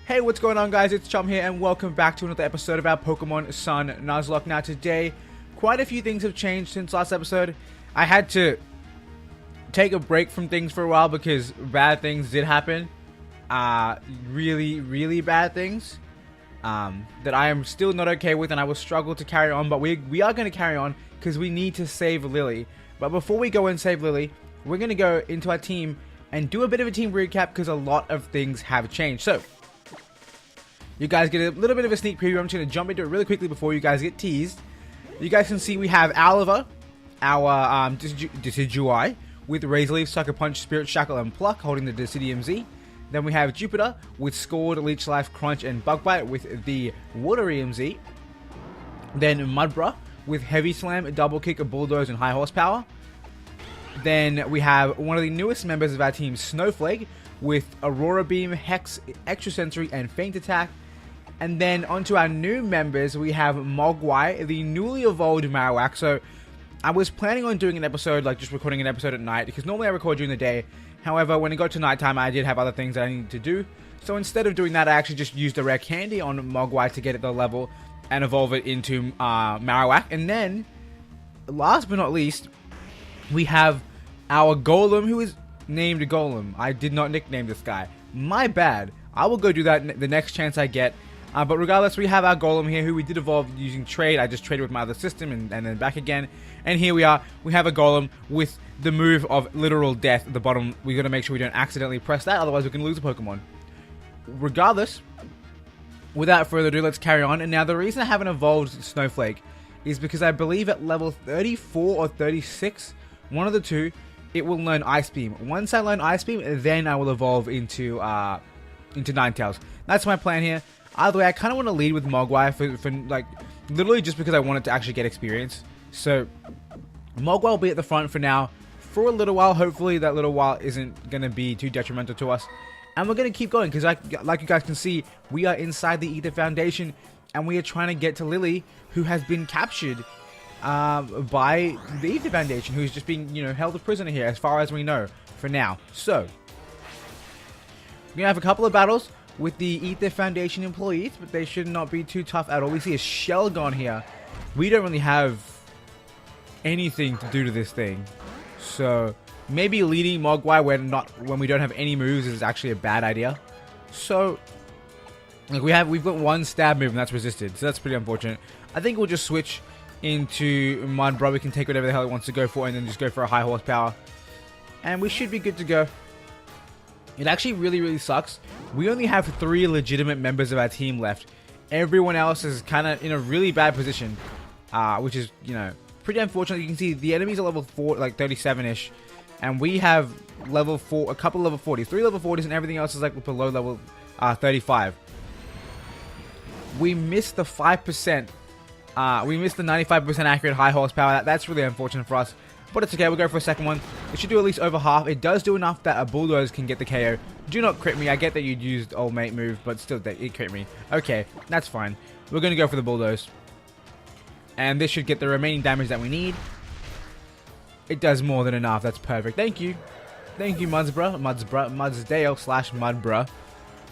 Hey, what's going on, guys? It's Chum here, and welcome back to another episode of our Pokemon Sun Nuzlocke. Now today, quite a few things have changed since last episode. I had to take a break from things for a while because bad things did happen. Really bad things that I am still not okay with, and I will struggle to carry on, but we are going to carry on because we need to save Lily. But before we go and save Lily, we're going to go into our team and do a bit of a team recap because a lot of things have changed. So you guys get a little bit of a sneak preview. I'm just going to jump into it really quickly before you guys get teased. You guys can see we have Oliver, our Decidueye, with Razor Leaf, Sucker Punch, Spirit Shackle, and Pluck, holding the Decidueye Z. Then we have Jupiter with Scald, Leech Life, Crunch, and Bug Bite with the Water EMZ. Then Mudbra with Heavy Slam, Double Kick, Bulldoze, and High Horsepower. Then we have one of the newest members of our team, Snowflake, with Aurora Beam, Hex, Extra Sensory, and Feint Attack. And then onto our new members, we have Mogwai, the newly evolved Marowak. So I was planning on doing an episode, like just recording an episode at night, because normally I record during the day. However, when it got to nighttime, I did have other things that I needed to do. So instead of doing that, I actually just used a rare candy on Mogwai to get it the level and evolve it into Marowak. And then, last but not least, we have our Golem, who is named Golem. I did not nickname this guy. My bad. I will go do that the next chance I get. But regardless, we have our Golem here, who we did evolve using trade. I just traded with my other system and then back again. And here we are. We have a Golem with the move of literal death at the bottom. We got to make sure we don't accidentally press that, otherwise we can lose a Pokemon. Regardless, without further ado, let's carry on. And now the reason I haven't evolved Snowflake is because I believe at level 34 or 36, one of the two, it will learn Ice Beam. Once I learn Ice Beam, then I will evolve into Ninetales. That's my plan here. Either way, I kind of want to lead with Mogwai for like, literally just because I want it to actually get experience. So, Mogwai will be at the front for now, for a little while. Hopefully that little while isn't going to be too detrimental to us. And we're going to keep going, because like you guys can see, we are inside the Aether Foundation, and we are trying to get to Lily, who has been captured by the Aether Foundation, who's just being, held a prisoner here, as far as we know, for now. So, we're going to have a couple of battles with the Aether Foundation employees, but they should not be too tough at all. We see a Shelgon here. We don't really have anything to do to this thing. So, maybe leading Mogwai when we don't have any moves is actually a bad idea. So, like we've got one stab move and that's resisted, so that's pretty unfortunate. I think we'll just switch into Mudbra. We can take whatever the hell it wants to go for and then just go for a high horsepower. And we should be good to go. It actually really sucks. We only have 3 legitimate members of our team left. Everyone else is kind of in a really bad position, which is, pretty unfortunate. You can see the enemies are level 4, like 37-ish, and we have level 4, a couple level 40s, 3 level 40s, and everything else is like below level 35. We missed the 5%. We missed the 95% accurate high horsepower. That's really unfortunate for us. But it's okay, we'll go for a second one. It should do at least over half. It does do enough that a Bulldoze can get the KO. Do not crit me. I get that you used Old Mate move, but still, it crit me. Okay, that's fine. We're going to go for the Bulldoze. And this should get the remaining damage that we need. It does more than enough. That's perfect. Thank you. Thank you, Mudsdale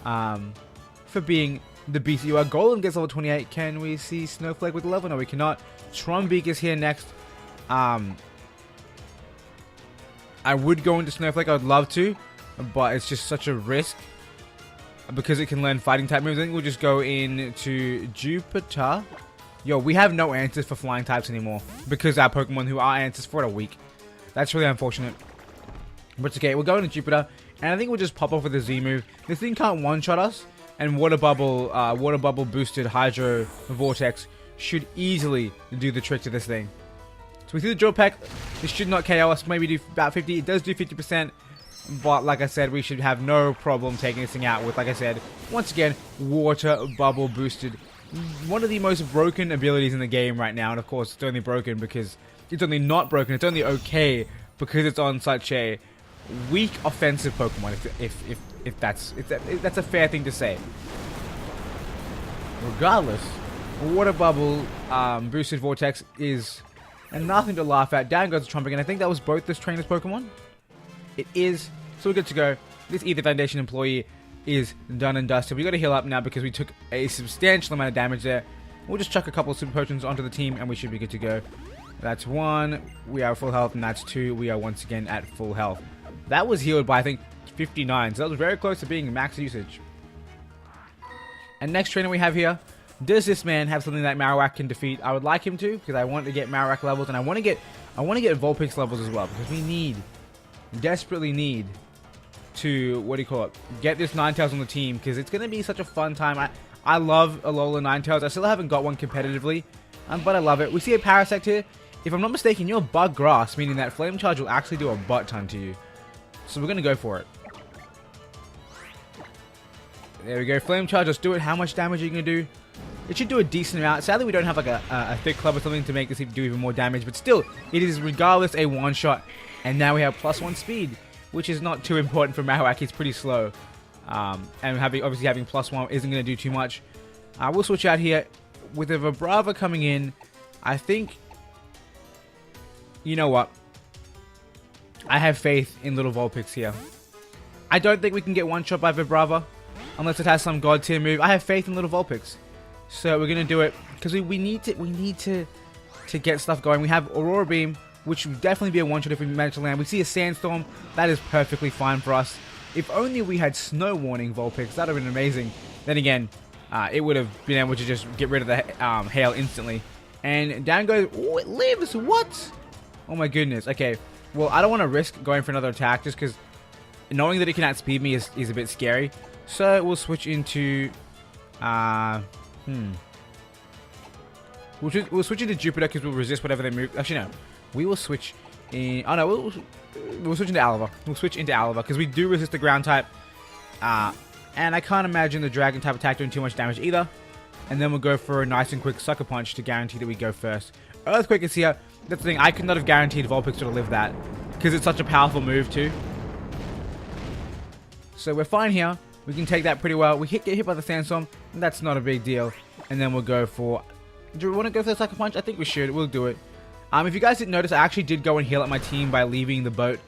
/Mudbra. For being the beast you are. Golem gets level 28. Can we see Snowflake with the level? No, we cannot. Trumbeak is here next. I would go into Snowflake, I would love to, but it's just such a risk because it can learn fighting type moves. I think we'll just go into Jupiter. Yo, we have no answers for flying types anymore because our Pokemon who are answers for it are weak. That's really unfortunate. But it's okay, we'll go into Jupiter, and I think we'll just pop off with a Z move. This thing can't one-shot us, and Water Bubble boosted Hydro Vortex should easily do the trick to this thing. So we see the Drill Peck. This should not KO us. Maybe do about 50. It does do 50%. But like I said, we should have no problem taking this thing out with, like I said, once again, Water Bubble boosted. One of the most broken abilities in the game right now. And of course, it's only broken because it's only not broken. It's only okay because it's on such a weak offensive Pokemon. If that's a fair thing to say. Regardless, Water Bubble boosted Vortex is and nothing to laugh at. Down goes the Trumbeak, and I think that was both this trainer's Pokemon. It is, so we're good to go. This Aether Foundation employee is done and dusted. We got to heal up now because we took a substantial amount of damage there. We'll just chuck a couple of super potions onto the team and we should be good to go. That's 1. We are full health, and that's 2. We are once again at full health. That was healed by, I think, 59. So that was very close to being max usage. And next trainer we have here. Does this man have something that Marowak can defeat? I would like him to, because I want to get Marowak levels, and I want to get Vulpix levels as well, because we desperately need to, get this Ninetales on the team, because it's going to be such a fun time. I love Alola Ninetales. I still haven't got one competitively, but I love it. We see a Parasect here. If I'm not mistaken, you're Bug Grass, meaning that Flame Charge will actually do a butt ton to you. So we're going to go for it. There we go. Flame Charge, let's do it. How much damage are you going to do? It should do a decent amount. Sadly, we don't have like a thick club or something to make this do even more damage. But still, it is regardless a one-shot. And now we have +1 speed, which is not too important for Marowak. He's pretty slow. And obviously having +1 isn't going to do too much. We'll switch out here. With a Vibrava coming in, I think... You know what? I have faith in little Vulpix here. I don't think we can get one-shot by Vibrava. Unless it has some god tier move. I have faith in little Vulpix. So we're going to do it. Because we need to get stuff going. We have Aurora Beam, which would definitely be a one-shot if we manage to land. We see a Sandstorm. That is perfectly fine for us. If only we had Snow Warning Vulpix. That would have been amazing. Then again, it would have been able to just get rid of the hail instantly. And down goes... Oh, it lives! What? Oh my goodness. Okay. Well, I don't want to risk going for another attack just because knowing that it can outspeed me is a bit scary. So we'll switch into... We'll switch into Jupiter because we'll resist whatever they move. Actually, no. We will switch in... Oh, no. We'll switch into Aliva. We'll switch into Aliva because we do resist the ground type. And I can't imagine the dragon type attack doing too much damage either. And then we'll go for a nice and quick Sucker Punch to guarantee that we go first. Earthquake is here. That's the thing. I could not have guaranteed Vulpix would have lived that. Because it's such a powerful move too. So we're fine here. We can take that pretty well. We get hit by the Sandstorm. That's not a big deal. And then we'll go for... Do we want to go for the Sucker Punch? I think we should. We'll do it. If you guys didn't notice, I actually did go and heal up my team by leaving the boat.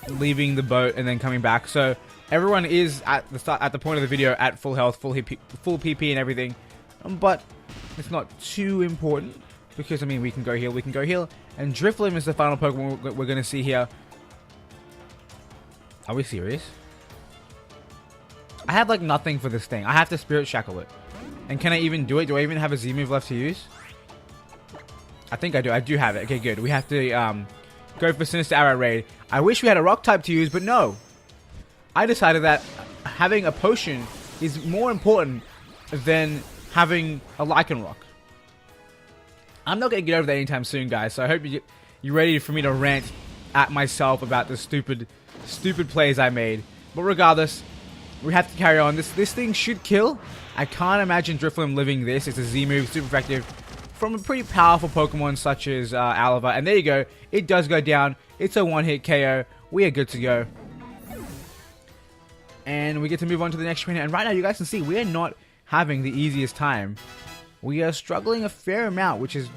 Leaving the boat and then coming back. So everyone is at the point of the video at full health, full PP and everything. But it's not too important because I mean we can go heal. And Drifloon is the final Pokemon we're going to see here. Are we serious? I have like nothing for this thing. I have to Spirit Shackle it. And can I even do it? Do I even have a Z move left to use? I think I do. I do have it. Okay, good. We have to go for Sinister Arrow Raid. I wish we had a rock type to use, but no. I decided that having a potion is more important than having a Lycanroc. I'm not going to get over that anytime soon, guys. So I hope you're ready for me to rant at myself about the stupid plays I made. But regardless, we have to carry on. This thing should kill. I can't imagine Drifloon living this. It's a Z move, super effective. From a pretty powerful Pokemon such as Aliva. And there you go. It does go down. It's a one-hit KO. We are good to go. And we get to move on to the next trainer. And right now, you guys can see, we are not having the easiest time. We are struggling a fair amount, which is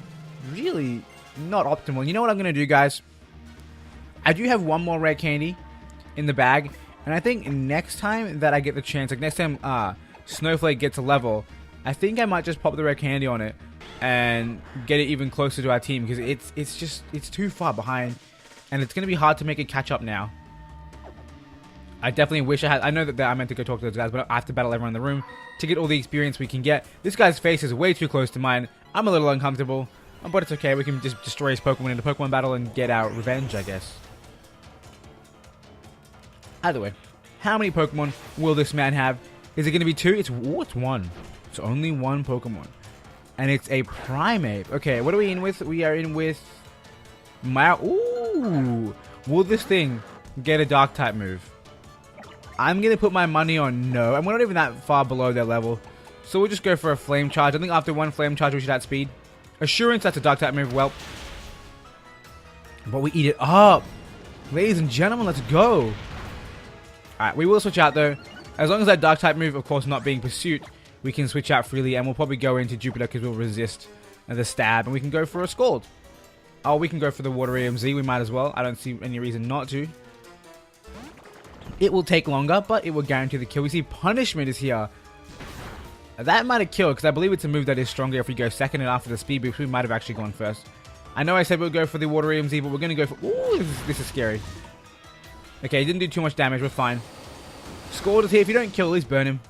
really not optimal. You know what I'm going to do, guys? I do have one more rare candy in the bag. And I think next time that I get the chance, like next time Snowflake gets a level, I think I might just pop the rare candy on it and get it even closer to our team because it's too far behind and it's going to be hard to make it catch up now. I definitely wish I had... I know that I meant to go talk to those guys, but I have to battle everyone in the room to get all the experience we can get. This guy's face is way too close to mine. I'm a little uncomfortable, but it's okay. We can just destroy his Pokemon in a Pokemon battle and get our revenge, I guess. Either way, how many Pokemon will this man have? Is it going to be 2? It's 1. It's only 1 Pokemon. And it's a Primeape. Okay, what are we in with? We are in with... Ooh! Will this thing get a Dark-type move? I'm going to put my money on no. And we're not even that far below their level. So we'll just go for a Flame Charge. I think after 1 Flame Charge, we should outspeed. Assurance, that's a Dark-type move. Well. But we eat it up. Ladies and gentlemen, let's go. Alright, we will switch out though. As long as that Dark-type move, of course, not being pursued, we can switch out freely. And we'll probably go into Jupiter because we'll resist the stab. And we can go for a Scald. Oh, we can go for the Water EMZ. We might as well. I don't see any reason not to. It will take longer, but it will guarantee the kill. We see Punishment is here. That might have killed, because I believe it's a move that is stronger if we go second and after the speed boost. We might have actually gone first. I know I said we'll go for the Water EMZ, but we're going to go for... Ooh, this is scary. Okay, he didn't do too much damage. We're fine. Scald is here. If you don't kill, at least burn him.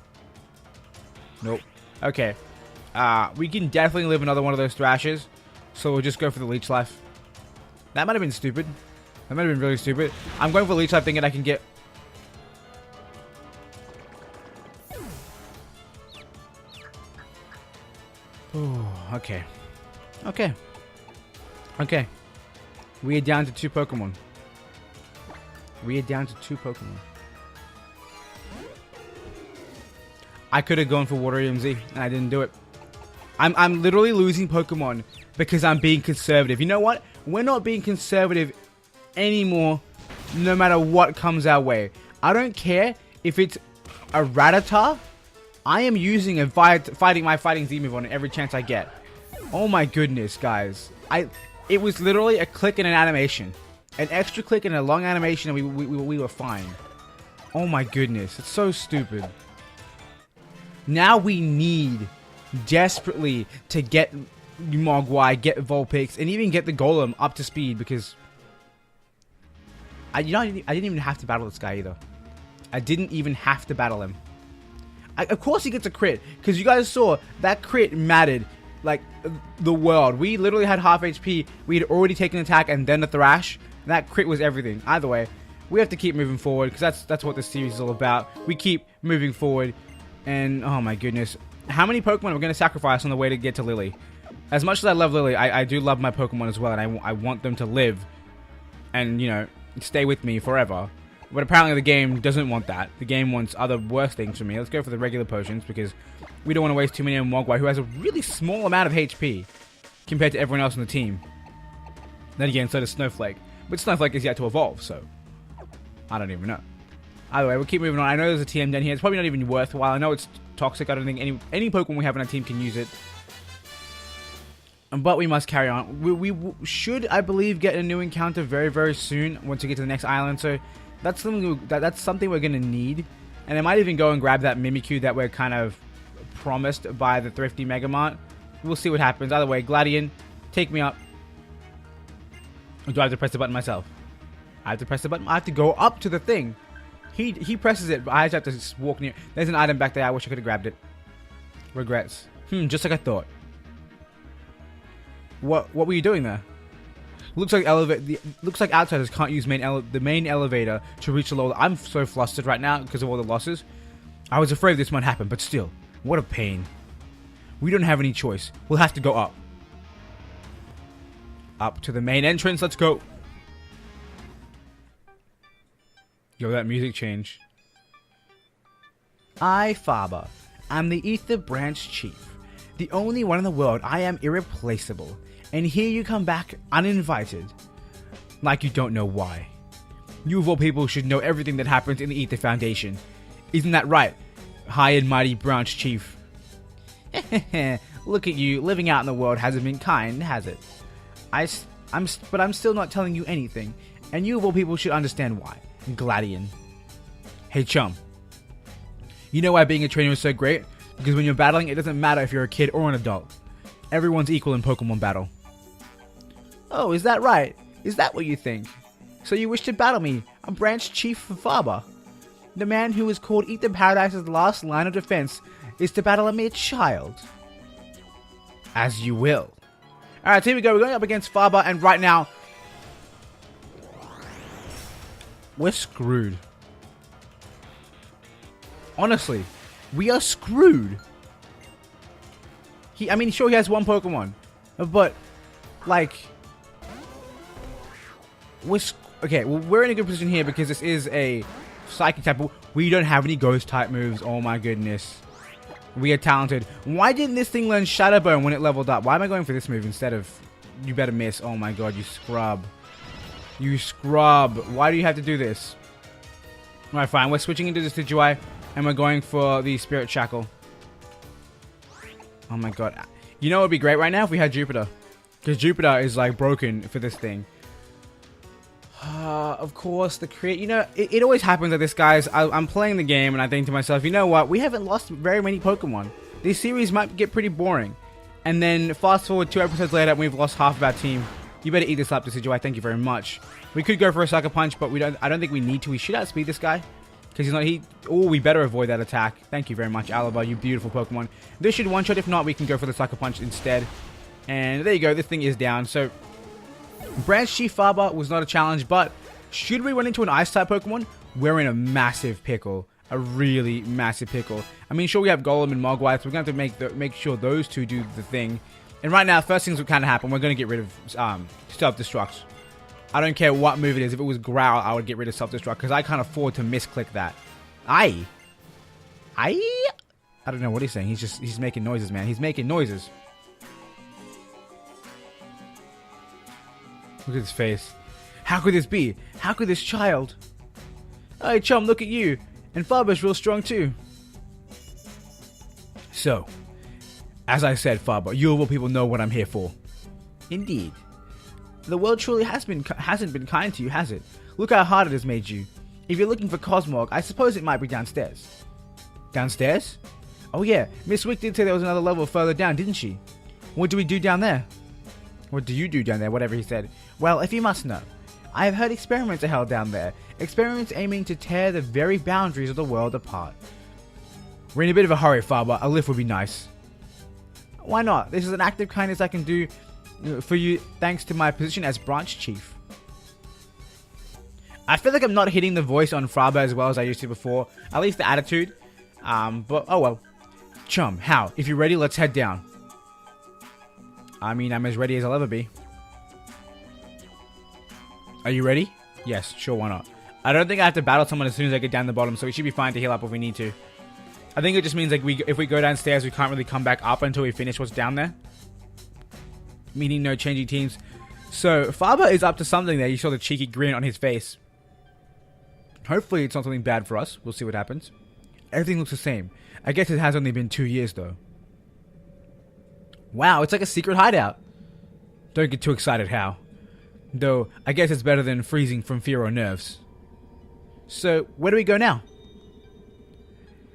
Nope. Okay. We can definitely live another one of those thrashes. So we'll just go for the Leech Life. That might have been stupid. That might have been really stupid. I'm going for Leech Life thinking I can get... Ooh, okay. Okay. Okay. We are down to 2 Pokemon. We are down to 2 Pokemon. I could have gone for Water EMZ, and I didn't do it. I'm literally losing Pokemon because I'm being conservative. You know what? We're not being conservative anymore, no matter what comes our way. I don't care if it's a Rattata. I am using a fighting Z move on every chance I get. Oh my goodness, guys. It was literally a click and an animation. An extra click and a long animation, and we were fine. Oh my goodness. It's so stupid. Now we need desperately to get Mogwai, get Vulpix, and even get the Golem up to speed, because I didn't even have to battle this guy either. I didn't even have to battle him. Of course he gets a crit, because you guys saw that crit mattered like the world. We literally had half HP. We had already taken an attack and then a thrash. That crit was everything. Either way, we have to keep moving forward, because that's what this series is all about. We keep moving forward, and oh my goodness, how many Pokemon are we going to sacrifice on the way to get to Lily? As much as I love Lily, I do love my Pokemon as well, and I want them to live and, you know, stay with me forever. But apparently the game doesn't want that. The game wants other worse things from me. Let's go for the regular potions, because we don't want to waste too many on Mogwai, who has a really small amount of HP compared to everyone else on the team. Then again, so does Snowflake. But Snowflake is yet to evolve, so I don't even know. Either way, we'll keep moving on. I know there's a TM down here. It's probably not even worthwhile. I know it's toxic. I don't think any Pokemon we have on our team can use it. But we must carry on. We should, I believe, get a new encounter very, very soon once we get to the next island. So that's something we're going to need. And I might even go and grab that Mimikyu that we're kind of promised by the Thrifty Megamart. We'll see what happens. Either way, Gladion, take me up. Or do I have to press the button myself? I have to press the button. I have to go up to the thing. He presses it, but I just have to walk near. There's an item back there. I wish I could have grabbed it. Regrets. Just like I thought. What were you doing there? Looks like outsiders can't use the main elevator to reach the lower. I'm so flustered right now because of all the losses. I was afraid this might happen, but still, what a pain. We don't have any choice. We'll have to go up. Up to the main entrance. Let's go. Yo, that music change. I, Faber, am the Aether Branch Chief. The only one in the world. I am irreplaceable. And here you come back uninvited. Like you don't know why. You of all people should know everything that happens in the Aether Foundation. Isn't that right, High and Mighty Branch Chief? Look at you, living out in the world hasn't been kind, has it? But I'm still not telling you anything. And you of all people should understand why. Gladion. Hey Chum. You know why being a trainer is so great? Because when you're battling, it doesn't matter if you're a kid or an adult. Everyone's equal in Pokemon battle. Oh, is that right? Is that what you think? So you wish to battle me, a branch chief for Faber? The man who is called Aether Paradise's last line of defense is to battle a mere child. As you will. Alright, here we go. We're going up against Faber, and right now, we're screwed. Honestly, we are screwed. I mean, sure, he has one Pokemon, but, like, okay, well, we're in a good position here because this is a Psychic type. We don't have any Ghost type moves. Oh my goodness. We are talented. Why didn't this thing learn Shadow Bone when it leveled up? Why am I going for this move instead of you better miss? Oh my god, you scrub. You scrub. Why do you have to do this? Alright, fine. We're switching into the Decidueye, and we're going for the Spirit Shackle. Oh my god. You know what would be great right now if we had Jupiter. Because Jupiter is like broken for this thing. Of course, the create. You know, it always happens like this, guys. I'm playing the game and I think to myself, you know what? We haven't lost very many Pokemon. This series might get pretty boring. And then fast forward 2 episodes later and we've lost half of our team. You better eat this up, Decidueye. Thank you very much. We could go for a Sucker Punch, but I don't think we need to. We should outspeed this guy. Because he's not... Oh, we better avoid that attack. Thank you very much, Alaba, you beautiful Pokemon. This should one-shot. If not, we can go for the Sucker Punch instead. And there you go. This thing is down. So, Branch Chief Faber was not a challenge, but should we run into an Ice-type Pokemon, we're in a massive pickle. A really massive pickle. I mean, sure, we have Golem and Mogwai, so we're going to have to make sure those two do the thing. And right now, first things will kind of happen. We're going to get rid of Self-Destruct. I don't care what move it is. If it was Growl, I would get rid of Self-Destruct because I can't afford to misclick that. I don't know what he's saying. He's making noises, man. He's making noises. Look at his face. How could this be? How could this child? Hey, Chum, look at you. And Faber's real strong too. So, as I said, Faber, you will people know what I'm here for. Indeed. The world truly hasn't been kind to you, has it? Look how hard it has made you. If you're looking for Cosmog, I suppose it might be downstairs. Downstairs? Oh yeah, Miss Wick did say there was another level further down, didn't she? What do we do down there? What do you do down there? Whatever he said. Well, if you must know, I have heard experiments are held down there. Experiments aiming to tear the very boundaries of the world apart. We're in a bit of a hurry, Faber. A lift would be nice. Why not? This is an act of kindness I can do for you thanks to my position as branch chief. I feel like I'm not hitting the voice on Faber as well as I used to before. At least the attitude. But oh well. Chum, how? If you're ready, let's head down. I mean, I'm as ready as I'll ever be. Are you ready? Yes, sure, why not? I don't think I have to battle someone as soon as I get down the bottom, so we should be fine to heal up if we need to. I think it just means like if we go downstairs, we can't really come back up until we finish what's down there. Meaning no changing teams. So, Faber is up to something there. You saw the cheeky grin on his face. Hopefully it's not something bad for us. We'll see what happens. Everything looks the same. I guess it has only been 2 years though. Wow, it's like a secret hideout. Don't get too excited, Hal. Though, I guess it's better than freezing from fear or nerves. So, where do we go now?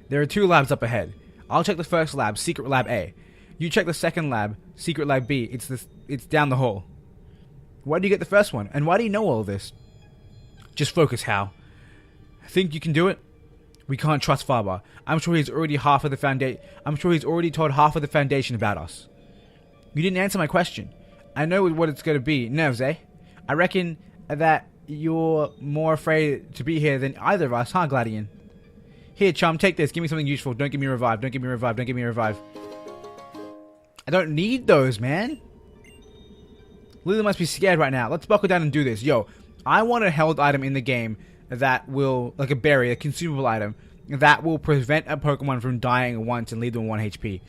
There are 2 labs up ahead. I'll check the first lab, Secret Lab A. You check the second lab, Secret Lab B. It's down the hall. Why do you get the first one? And why do you know all this? Just focus, Hal. Think you can do it? We can't trust Faber. I'm sure he's already told half of the foundation about us. You didn't answer my question. I know what it's going to be. Nerves, eh? I reckon that you're more afraid to be here than either of us, huh, Gladian? Here, Chum, take this. Give me something useful. Don't give me a revive. Don't give me a revive. Don't give me a revive. I don't need those, man. Lily must be scared right now. Let's buckle down and do this. Yo, I want a held item in the game that will, like a berry, a consumable item, that will prevent a Pokemon from dying once and leave them 1 HP.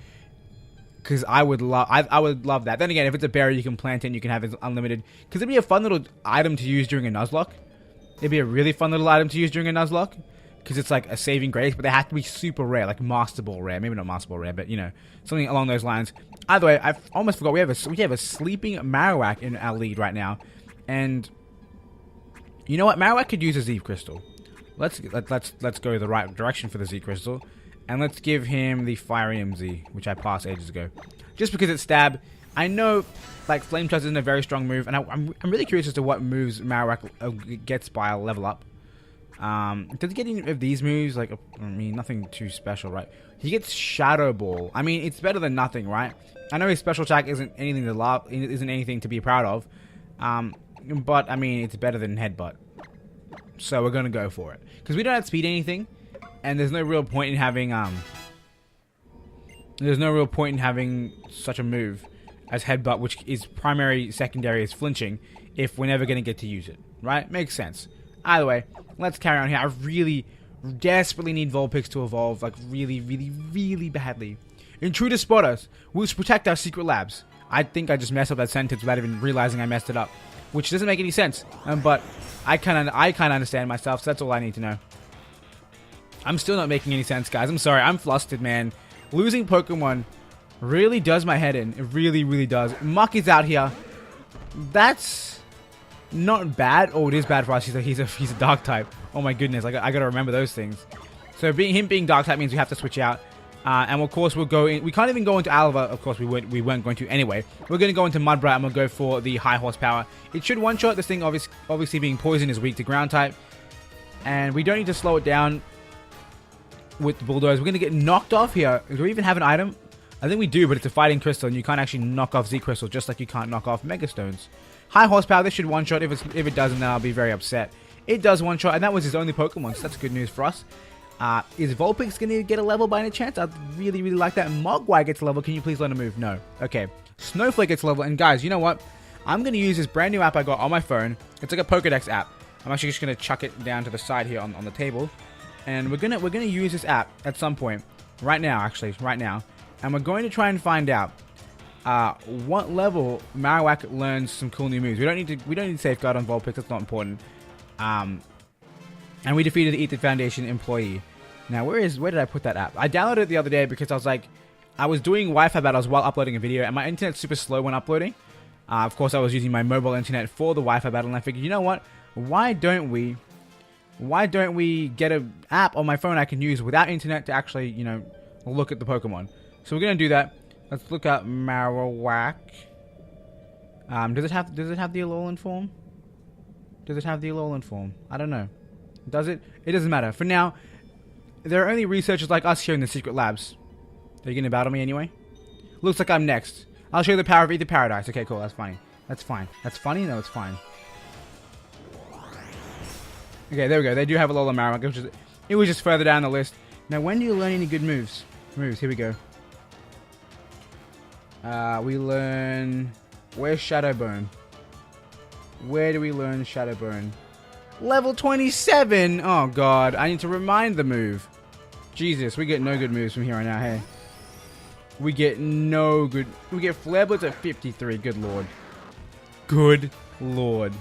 Because I would love that. Then again, if it's a berry you can plant it and you can have it unlimited. Because it'd be a fun little item to use during a Nuzlocke. It'd be a really fun little item to use during a Nuzlocke. Because it's like a saving grace, but they have to be super rare, like Master Ball rare. Maybe not Master Ball rare, but you know, something along those lines. Either way, I almost forgot we have a sleeping Marowak in our lead right now, and you know what? Marowak could use a Z Crystal. Let's go the right direction for the Z Crystal, and let's give him the Fire EMZ, which I passed ages ago, just because it's stab. I know, like Flame Charge isn't a very strong move, and I'm really curious as to what moves Marowak gets by a level up. Does he get any of these moves? Like, I mean, nothing too special, right? He gets Shadow Ball. I mean, it's better than nothing, right? I know his special attack isn't anything to be proud of. But I mean, it's better than Headbutt. So we're gonna go for it because we don't have speed anything, and there's no real point in having such a move as Headbutt, which is primary, secondary is flinching. If we're never gonna get to use it, right? Makes sense. Either way, let's carry on here. I really, desperately need Vulpix to evolve, like really, really, really badly. Intruders spot us. We must protect our secret labs. I think I just messed up that sentence without even realizing I messed it up, which doesn't make any sense. But I kind of understand myself, so that's all I need to know. I'm still not making any sense, guys. I'm sorry. I'm flustered, man. Losing Pokemon really does my head in. It really, really does. Muck is out here. That's not bad. Oh, it is bad for us. He's a dark type. Oh my goodness, I gotta remember those things. So him being dark type means we have to switch out. And of course we'll go in. We can't even go into Alva. Of course we weren't going to anyway. We're going to go into Mudbrat and we'll go for the high horsepower. It should one-shot. This thing obviously being poison is weak to ground type. And we don't need to slow it down with the bulldoze. We're going to get knocked off here. Do we even have an item? I think we do, but it's a fighting crystal and you can't actually knock off Z crystals just like you can't knock off Mega Stones. High horsepower, this should one-shot. If it doesn't, then I'll be very upset. It does one-shot, and that was his only Pokemon, so that's good news for us. Is Vulpix going to get a level by any chance? I'd really, really like that. Mogwai gets a level. Can you please let him move? No. Okay. Snowflake gets a level. And guys, you know what? I'm going to use this brand new app I got on my phone. It's like a Pokedex app. I'm actually just going to chuck it down to the side here on the table. And we're gonna use this app at some point. Right now, actually. Right now. And we're going to try and find out what level Marowak learns some cool new moves. We don't need to safeguard on Vulpix. That's not important. And we defeated the Aether Foundation employee. Now, where did I put that app? I downloaded it the other day because I was doing Wi-Fi battles while uploading a video, and my internet's super slow when uploading. Of course, I was using my mobile internet for the Wi-Fi battle, and I figured, you know what? Why don't we get an app on my phone I can use without internet to actually, you know, look at the Pokemon? So we're gonna do that. Let's look up Marowak. Does it have the Alolan form? Does it have the Alolan form? I don't know. Does it? It doesn't matter. For now, there are only researchers like us here in the secret labs. Are you going to battle me anyway? Looks like I'm next. I'll show you the power of Aether Paradise. Okay, cool. That's funny. That's fine. That's funny? No, it's fine. Okay, there we go. They do have a Alolan Marowak. It was just further down the list. Now, when do you learn any good moves? Here we go. We learn... Where's Shadowbone? Where do we learn Shadowbone? Level 27! Oh god, I need to remind the move. Jesus, we get no good moves from here on out, hey. We get no good... We get Flare Blitz at 53, good lord. Good lord.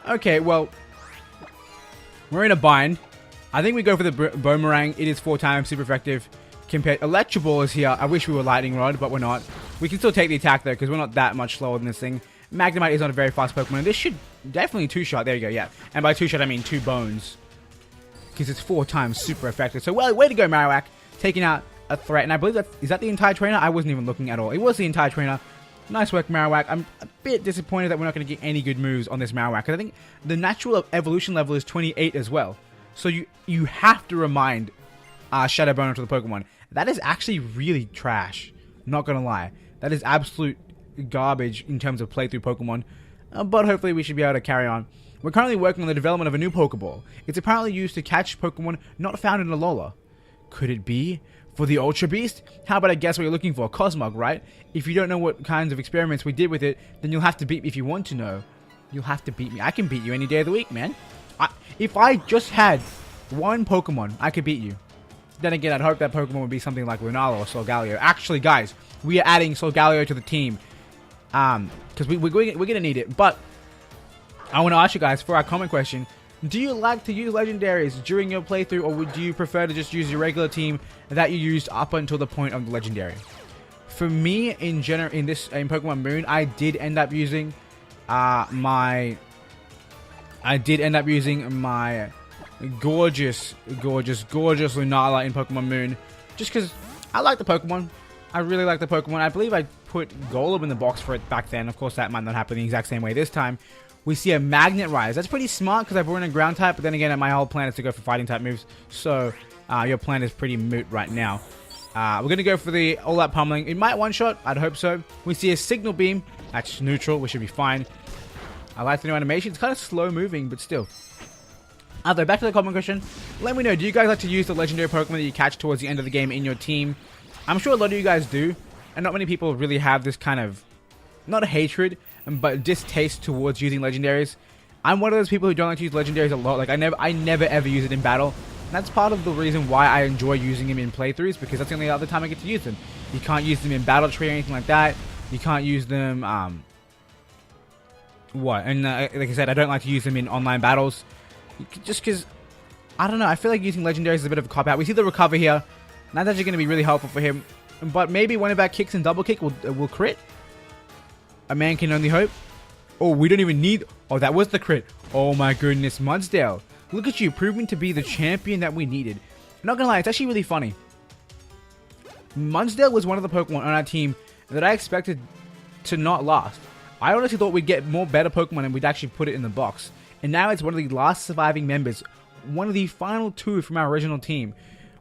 Okay, well... We're in a bind. I think we go for the Boomerang. It is 4 times super effective. Compared... Electro Ball is here. I wish we were Lightning Rod, but we're not. We can still take the attack though, because we're not that much slower than this thing. Magnemite is not a very fast Pokemon. This should definitely two-shot. There you go, yeah. And by two-shot, I mean 2 bones. Because it's 4 times super effective. So, well, way to go, Marowak. Taking out a threat. And I believe is that the entire trainer? I wasn't even looking at all. It was the entire trainer. Nice work, Marowak. I'm a bit disappointed that we're not going to get any good moves on this Marowak. Because I think the natural evolution level is 28 as well. So you have to remind Shadowbone to the Pokemon. That is actually really trash. Not going to lie. That is absolute garbage in terms of playthrough Pokemon, but hopefully we should be able to carry on. We're currently working on the development of a new Pokeball. It's apparently used to catch Pokemon not found in Alola. Could it be for the Ultra Beast? How about I guess what you're looking for? Cosmog, right? If you don't know what kinds of experiments we did with it, then you'll have to beat me if you want to know. You'll have to beat me. I can beat you any day of the week, man. If I just had one Pokemon, I could beat you. Then again, I'd hope that Pokemon would be something like Lunala or Solgaleo. Actually, guys, we are adding Solgaleo to the team. Because we're going to need it. But I want to ask you guys for our comment question. Do you like to use legendaries during your playthrough, or would you prefer to just use your regular team that you used up until the point of the legendary? For me, in Pokemon Moon, I did end up using my gorgeous Lunala in Pokemon Moon, just because I like the Pokemon. I really like the Pokemon. I believe I put Golub in the box for it back then. Of course, that might not happen the exact same way this time. We see a Magnet Rise. That's pretty smart because I brought in a ground type, but then again, my whole plan is to go for fighting type moves. So, your plan is pretty moot right now. We're going to go for the all-out pummeling. It might one-shot. I'd hope so. We see a Signal Beam. That's neutral. We should be fine. I like the new animation. It's kind of slow-moving, but still. Though, back to the comment question. Let me know, do you guys like to use the legendary Pokemon that you catch towards the end of the game in your team? I'm sure a lot of you guys do, and not many people really have this kind of, not a hatred, but distaste towards using legendaries. I'm one of those people who don't like to use legendaries a lot. Like, I never ever use it in battle. And that's part of the reason why I enjoy using them in playthroughs, because that's the only other time I get to use them. You can't use them in battle tree or anything like that. You can't use them, like I said, I don't like to use them in online battles. Just because, I don't know, I feel like using legendaries is a bit of a cop-out. We see the recover here. And that's actually going to be really helpful for him. But maybe one of our kicks and double kick will crit. A man can only hope. Oh, we don't even need... Oh, that was the crit. Oh my goodness, Mudsdale. Look at you, proving to be the champion that we needed. I'm not gonna lie, it's actually really funny. Mudsdale was one of the Pokemon on our team that I expected to not last. I honestly thought we'd get more better Pokemon and we'd actually put it in the box. And now it's one of the last surviving members. One of the final two from our original team.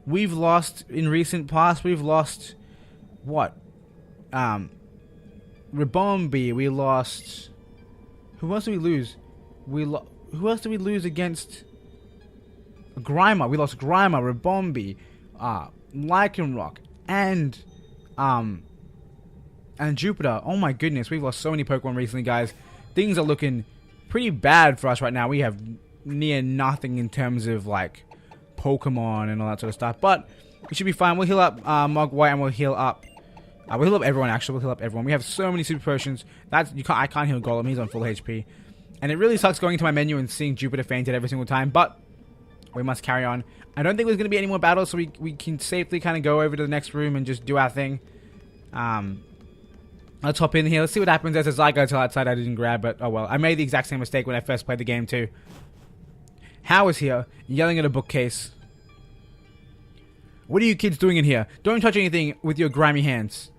We've lost, in recent past, we've lost... What? Ribombi, we lost... Who else did we lose? Who else did we lose against? Grimer. We lost Grimer, Ribombi, Lycanroc, and Jupiter. Oh my goodness, we've lost so many Pokemon recently, guys. Things are looking pretty bad for us right now. We have near nothing in terms of like Pokemon and all that sort of stuff. But we should be fine. We'll heal up Mogwai and we'll heal up. We'll heal up everyone. Actually, we'll heal up everyone. We have so many super potions. I can't heal Golem. He's on full HP, and it really sucks going into my menu and seeing Jupiter fainted every single time. But we must carry on. I don't think there's going to be any more battles, so we can safely kind of go over to the next room and just do our thing. Let's hop in here. Let's see what happens. There's a Zygarde outside I didn't grab, but oh well. I made the exact same mistake when I first played the game too. Hao is here, yelling at a bookcase. What are you kids doing in here? Don't touch anything with your grimy hands.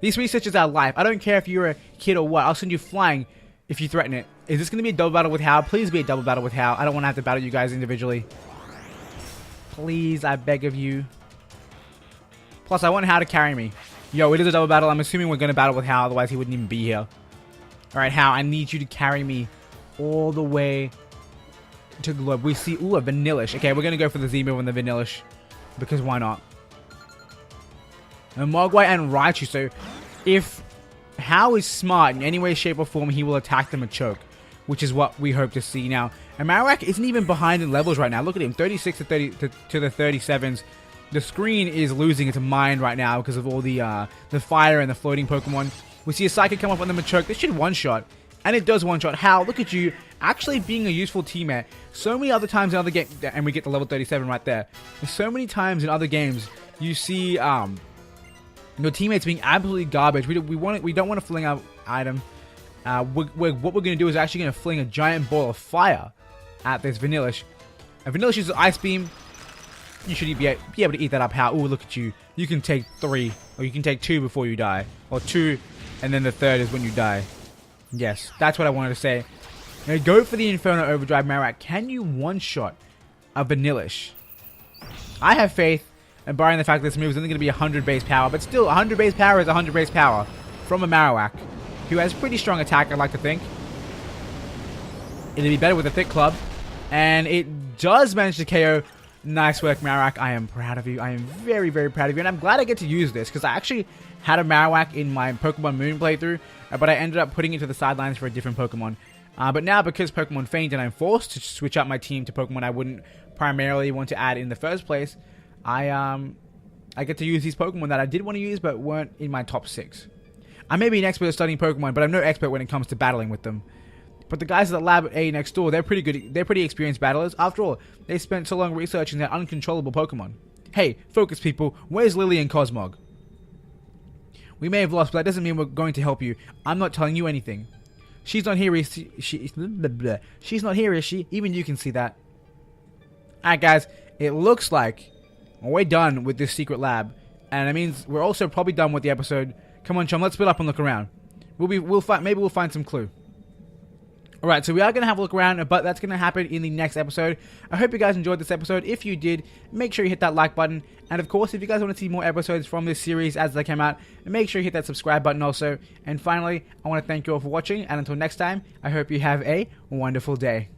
These research is our life. I don't care if you're a kid or what. I'll send you flying if you threaten it. Is this going to be a double battle with Hao? Please be a double battle with Hao. I don't want to have to battle you guys individually. Please, I beg of you. Plus, I want Hao to carry me. Yo, it is a double battle. I'm assuming we're going to battle with Hao. Otherwise, he wouldn't even be here. Alright, Hao, I need you to carry me all the way to Globe. We see... Ooh, a Vanillish. Okay, we're going to go for the Z-move on the Vanillish. Because why not? And Mogwai and Raichu. So, if Hao is smart in any way, shape, or form, he will attack them and choke. Which is what we hope to see now. And Marowak isn't even behind in levels right now. Look at him. 36 to 30 to the 37s. The screen is losing its mind right now because of all the fire and the floating Pokemon. We see a Psychic come up on the Machoke. This should one-shot. And it does one-shot. Hao, look at you. Actually being a useful teammate. So many other times in other games... And we get the level 37 right there. There's so many times in other games you see... your teammates being absolutely garbage. We don't want to fling our item. What we're going to do is actually going to fling a giant ball of fire at this Vanillish. And Vanillish uses Ice Beam. You should be able to eat that up, Hao. Ooh, look at you. You can take 3, or you can take 2 before you die. Or 2, and then the 3rd is when you die. Yes, that's what I wanted to say. Now go for the Inferno Overdrive, Marowak. Can you one-shot a Vanillish? I have faith. And barring the fact that this move is only going to be 100 base power. But still, 100 base power is 100 base power. From a Marowak. Who has pretty strong attack, I'd like to think. It'd be better with a thick club. And it does manage to KO. Nice work, Marowak. I am proud of you. I am very, very proud of you. And I'm glad I get to use this. Because I actually had a Marowak in my Pokemon Moon playthrough. But I ended up putting it to the sidelines for a different Pokemon. But now, because Pokemon faint and I'm forced to switch up my team to Pokemon I wouldn't primarily want to add in the first place... I get to use these Pokemon that I did want to use, but weren't in my top 6. I may be an expert at studying Pokemon, but I'm no expert when it comes to battling with them. But the guys at the lab A next door, they're pretty good. They're pretty experienced battlers. After all, they spent so long researching their uncontrollable Pokemon. Hey, focus, people. Where's Lily and Cosmog? We may have lost, but that doesn't mean we're going to help you. I'm not telling you anything. She's not here, is she? She's not here, is she? Even you can see that. Alright, guys. It looks like... we're done with this secret lab, and that means we're also probably done with the episode. Come on, Chum, let's split up and look around. Maybe we'll find some clue. Alright, so we are going to have a look around, but that's going to happen in the next episode. I hope you guys enjoyed this episode. If you did, make sure you hit that like button. And of course, if you guys want to see more episodes from this series as they come out, make sure you hit that subscribe button also. And finally, I want to thank you all for watching, and until next time, I hope you have a wonderful day.